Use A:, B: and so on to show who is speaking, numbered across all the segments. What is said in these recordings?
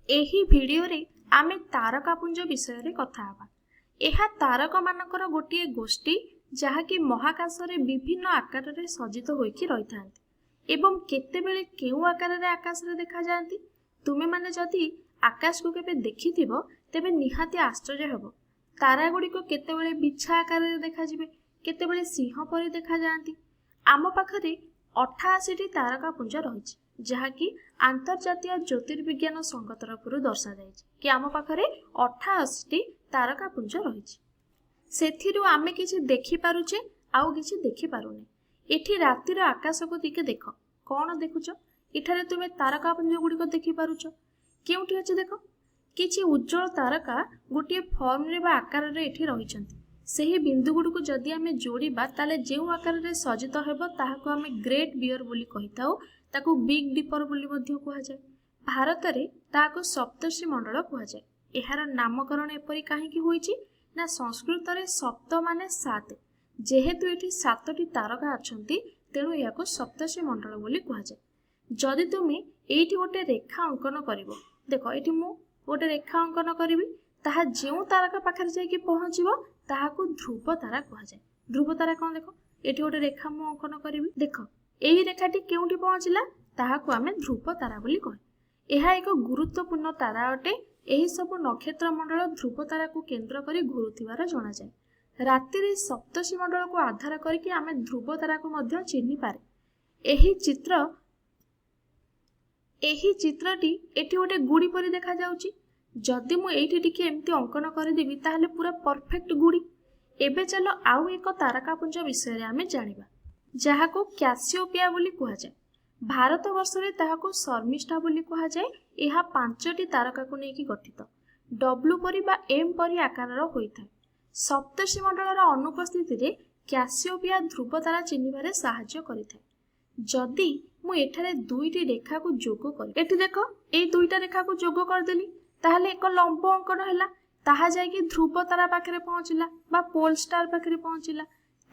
A: एही भिडियो रे आमे तारकापुंज विषय रे कथा हबा। एहा तारका मानकर गोटिए गोष्ठी जहाँकि महाकाश रे विभिन्न आकार रे सज्जित होइकी रहिथांती एवं केतेबेले केउ आकार रे आकाश रे देखा जांती। तुमे माने जदि आकाश को केबे देखिथिबो तेबे निहाती आश्चर्य हबो। तारा गुडी को केतेबेले बिछा आकार रे देखा जिवे, केतेबेले सिंह परि देखा जांती। आम पाखरे 88 टी तारकापुंज रहिछि जहाँकि आंतर्जातीय ज्योतिर्विज्ञान संघ तरफ दर्शा जाइछि कि आम पाखरे 88 टी तारकापुंज रहिछि। सेथिरु आमे किछि देखि पारुछे आउ किछि देखि पारुने। एठी रातिर आकाश को दिके देखो, कोन देखुछ? इठारे तुमे तारकापुंज गुडी को देखि पारुछ? केउठी अछि देखो, किछि उज्जवल तारका गोटिए फॉर्म रे बा आकार रे एठी रहिछन्ति। सेही बिंदु गुडी को जदि आमे जोड़िबा ताले जेउ आकार रे सज्जित हेबो ताहाको आमे ग्रेट बियर बोली कहिताउ, ताकू बिग दीपर बोली मध्य कुहा जाय। भारत रे ताको सप्तर्षि मंडल कुहा जाय। एहार नामकरण एपरि काहेकि होइछि ना संस्कृत रे सप्त माने 7, जेहेतु एठी 7टी तारका अछंती तेणु याको सप्तर्षि मंडल बोली कुहा जाय। जदि तुमे एठी गोटे रेखा अंकन करिवो, देखो एठी मु गोटे रेखा अंकन करिवि, ताहा जेउ तारका पाखरे जाय कि पहुंचिबो ताहाको ध्रुव तारा कुहा जाय। ध्रुव तारा कोन देखो, एठी गोटे रेखा मु अंकन करिवि, देखो एही रेखाटी केउठी पहुंचिला ताहाको आमे ध्रुव तारा बोली कहे। एहा एक गुरुत्वपूर्ण तारा अटे। एही सब नक्षत्र मंडल ध्रुव तारा को केंद्र करी घुरुथिबार जणा जाय। राति रे सप्तर्षि मंडल को आधार करिकि आमे ध्रुव तारा को मध्य चिन्हि पारे। एही चित्रटी एठी गोटे गुडी परि देखा जाउची। जदि मु एठी टिके एम्ति अंकन करि देबी ताहले पूरा परफेक्ट गुडी। एबे चलो आउ एक तारकापुंज विषय रे आमे जानिबा जहाको कैसियोपिया बोली कुहा जाय। भारत वर्ष रे ताहाको शर्मिष्ठा बोली कुहा जाय। एहा 5टी तारका को नेकी गठित डब्ल्यू परि बा एम परि आकारर होइथाय। सप्तर्षि मंडलर अनुपस्थिति रे कैसियोपिया ध्रुव तारा चिन्हिबारे सहाय्य करिथाय। जदि मु एठारे दुईटी रेखा को जोग करी, एठी देखो ए दुईटा रेखा को जोग कर देली ताहले एक लंब अंकन हैला। ताहा जाय कि ध्रुव तारा पाखरे पहुंचिला बा पोल स्टार पाखरे पहुंचिला।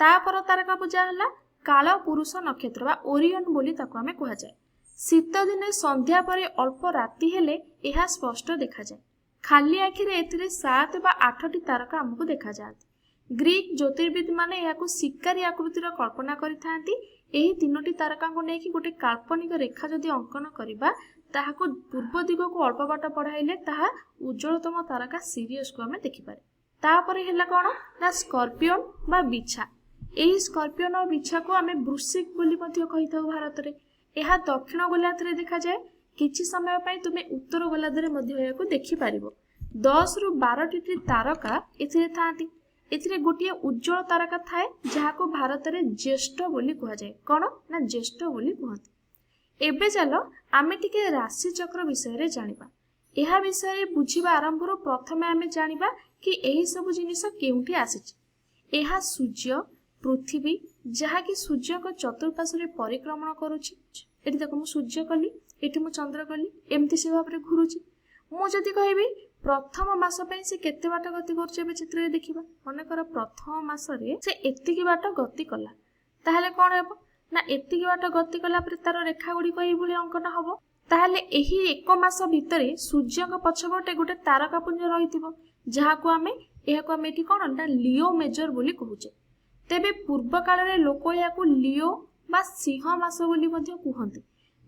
A: तापर तारका पूजा हला काल पुरुष नक्षत्र बा ओरियन बोली ताको आमे कुहा जाय। शीत दिने संध्या परे अल्प राति हेले एहा स्पष्ट देखा जाय। खाली आखिरे एथिरे 7 बा 8टी तारका हमकु देखा जाती। ग्रीक ज्योतिर्विद माने एहाकु शिकारी आकृतिर कल्पना करिथांती। एही 3टी तारका को नेकी गोटे काल्पनिक रेखा जदि अंकन करिबा ताहाकु पूर्व दिग को अल्प बाट पढाइले ताहा उज्जवलतम तारका सिरियस को आमे देखि पारे। तापरे हेला कोन ना स्कॉर्पियन बा बिछा। एही स्कॉर्पियन और बिछा को आमे वृश्चिक बोली मध्य कहिताउ भारत रे। एहा दक्षिण गोलार्ध रे देखा जाय। किछि समय पई तुमे उत्तर गोलार्ध रे मध्य एहाकु देखि पारिबो। 10 रु 12टी तारका एथिरे थांती। एथिरे गोटिए उज्जवल तारका थाए जहाको भारत रे ज्येष्ठ बोली कुहा जाय। कोन ना ज्येष्ठ बोली कुहंती। एबे चलो आमे टिके राशि चक्र विषय रे जानिबा। एहा विषय रे बुझिबा आरंभरो प्रथमे आमे जानिबा कि एही सब जिनिस केउठी आसीछि। एहा सूर्य, पृथ्वी जहाँकि सूर्य को चतुर्पार्श्व रे परिक्रमण करूछि। एठी देखो मु सूर्य कली, एठी मु चंद्र कली, एम्ति से भाबरे घुरुछि। मु जदि कहबी प्रथम मास पई से केते बाट गति करछ एबे चित्र रे देखिबा। मने कर प्रथम मास रे से एतिकी बाट गति कला, ताहले कोन हेबो ना एतिकी बाट गति कला पर तार रेखा गुडी को एही भली अंकन हबो। ताहले एही एक मास भितरे सूर्य को पछबटे गोटे तारकापुंज रहिथिबो जहाको आमे एठी कोन ना लियो मेजर बोली कहूचे। तेबे पूर्व काल रे लोक याकू लियो बा सिंह मास बोली मध्य कुहंती।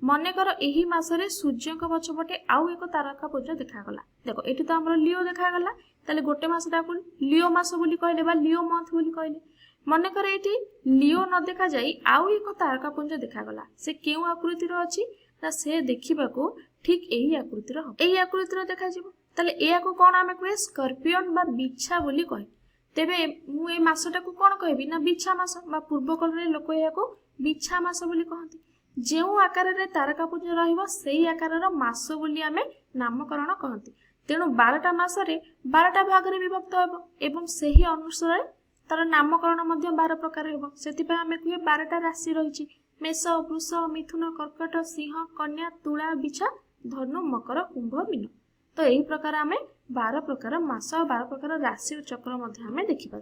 A: मने कर एही मासरे सूर्य को पछपटे आउ एक तारकापुंज देखा गला। देखो एठी तो हमर लियो देखा गला, ताले गोटे मास ताकू लियो मास बोली कहले बा लियो मंथ बोली कहले। मने कर एठी लियो न देखा जाई आउ एक तारकापुंज देखा गला। से केउ आकृतिर अछि ना से देखिबाको ठीक एही आकृतिर हो। एही आकृतिर देखा जिवो ताले एया को कोन आमे कहे स्कॉर्पियन बा बिच्छा बोली कहे। तेबे मु ए मासटा को कोन कहबी ना बिच्छा मास बा पूर्व काल रे लोक याको बिच्छा मास बोली कहंती। जेउ आकार रे तारकापुंज रहिबो सेही आकारर मास बोली आमे नामकरण कहंती। तेणु 12टा मास रे 12टा भाग रे विभक्त हेबो एवं सेही अनुसार तार नामकरण मध्य 12 प्रकार हेबो। सेति पय आमे कहे 12टा राशि रहिछि मेष, वृष, मिथुन, कर्कट, सिंह, कन्या, तुला, बिछा, धनु, मकर, कुंभ, मीन। तो एही प्रकार आमे 12 प्रकार मास और 12 प्रकार राशि चक्र मध्य आमे देखि पारू।